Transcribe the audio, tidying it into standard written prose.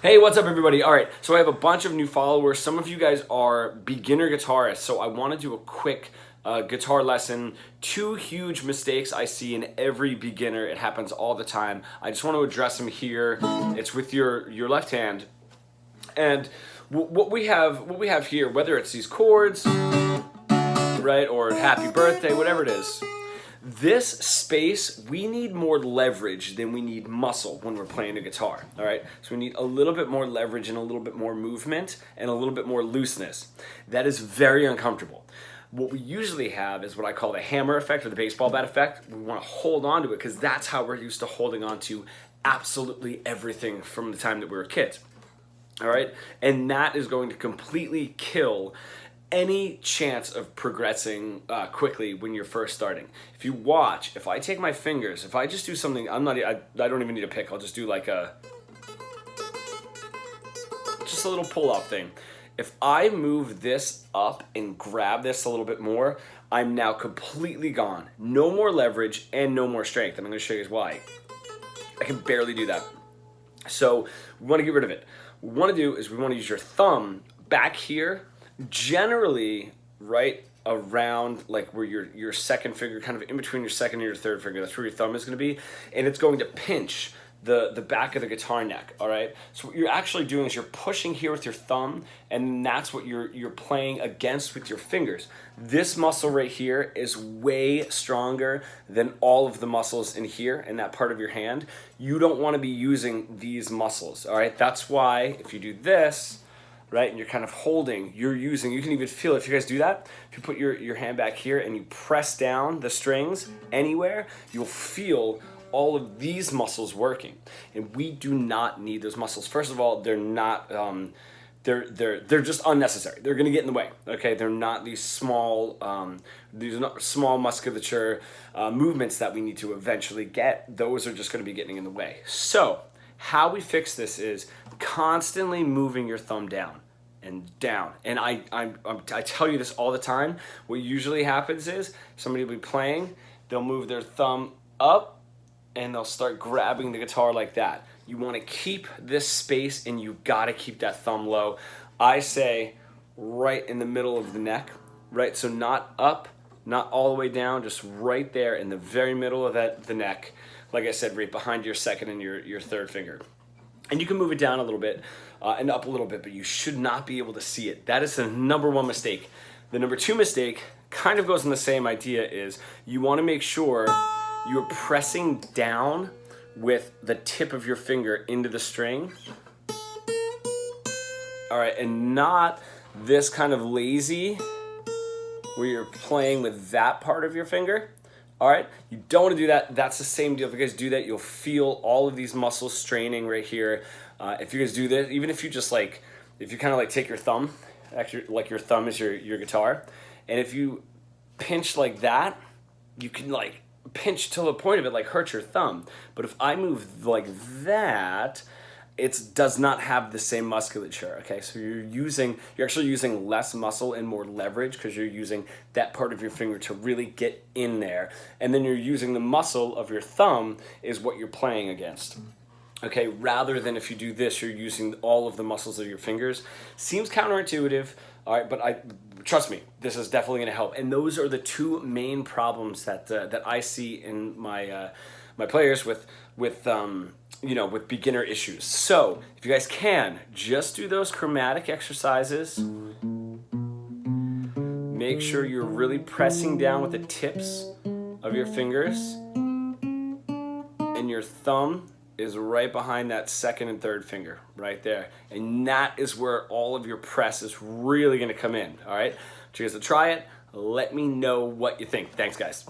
Hey, what's up, everybody? All right, so I have a bunch of new followers. Some of you guys are beginner guitarists, so I want to do a quick guitar lesson. Two huge mistakes I see in every beginner. It happens all the time. I just want to address them here. It's with your left hand, and what we have here, whether it's these chords, right, or happy birthday, whatever it is. This space, we need more leverage than we need muscle when we're playing a guitar, all right? So we need a little bit more leverage and a little bit more movement and a little bit more looseness. That is very uncomfortable. What we usually have is what I call the hammer effect or the baseball bat effect. We want to hold on to it because that's how we're used to holding on to absolutely everything from the time that we were kids, all right? And that is going to completely kill any chance of progressing quickly when you're first starting. If you watch, if I take my fingers, if I just do something, I don't even need a pick. I'll just do like just a little pull-off thing. If I move this up and grab this a little bit more, I'm now completely gone. No more leverage and no more strength. And I'm gonna show you why. I can barely do that. So we wanna get rid of it. What we wanna do is we wanna use your thumb back here, generally right around like where your second finger, kind of in between your second and your third finger. That's where your thumb is going to be, and it's going to pinch the back of the guitar neck. All right, so what you're actually doing is you're pushing here with your thumb, and that's what you're playing against with your fingers. This muscle right here is way stronger than all of the muscles in here in that part of your hand. You don't want to be using these muscles. All right, that's why if you do this, right, and you're kind of holding, you can even feel it. If you guys do that, if you put your hand back here and you press down the strings anywhere, you'll feel all of these muscles working. And we do not need those muscles. First of all, they're not, they're just unnecessary. They're gonna get in the way, okay? They're not these are not small musculature movements that we need to eventually get. Those are just gonna be getting in the way. So, how we fix this is constantly moving your thumb down and down. And I tell you this all the time. What usually happens is somebody will be playing, they'll move their thumb up and they'll start grabbing the guitar like that. You want to keep this space and you got to keep that thumb low. I say right in the middle of the neck, right? So not up, not all the way down, just right there in the very middle of the neck. Like I said, right behind your second and your third finger. And you can move it down a little bit and up a little bit, but you should not be able to see it. That is the number one mistake. The number two mistake kind of goes in the same idea, is you want to make sure you're pressing down with the tip of your finger into the string. All right, and not this kind of lazy where you're playing with that part of your finger. All right, you don't want to do that. That's the same deal. If you guys do that, you'll feel all of these muscles straining right here. If you guys do this, even if you just like, if you kind of like take your thumb, actually like your thumb is your guitar, and if you pinch like that, you can like pinch till the point of it like hurt your thumb. But if I move like that, it does not have the same musculature, okay? So you're actually using less muscle and more leverage because you're using that part of your finger to really get in there. And then you're using the muscle of your thumb is what you're playing against, okay? Rather than if you do this, you're using all of the muscles of your fingers. Seems counterintuitive, all right, but trust me, this is definitely gonna help. And those are the two main problems that I see in my players with beginner issues. So if you guys can, just do those chromatic exercises. Make sure you're really pressing down with the tips of your fingers, and your thumb is right behind that second and third finger right there. And that is where all of your press is really gonna come in, all right? So you guys to try it. Let me know what you think. Thanks, guys.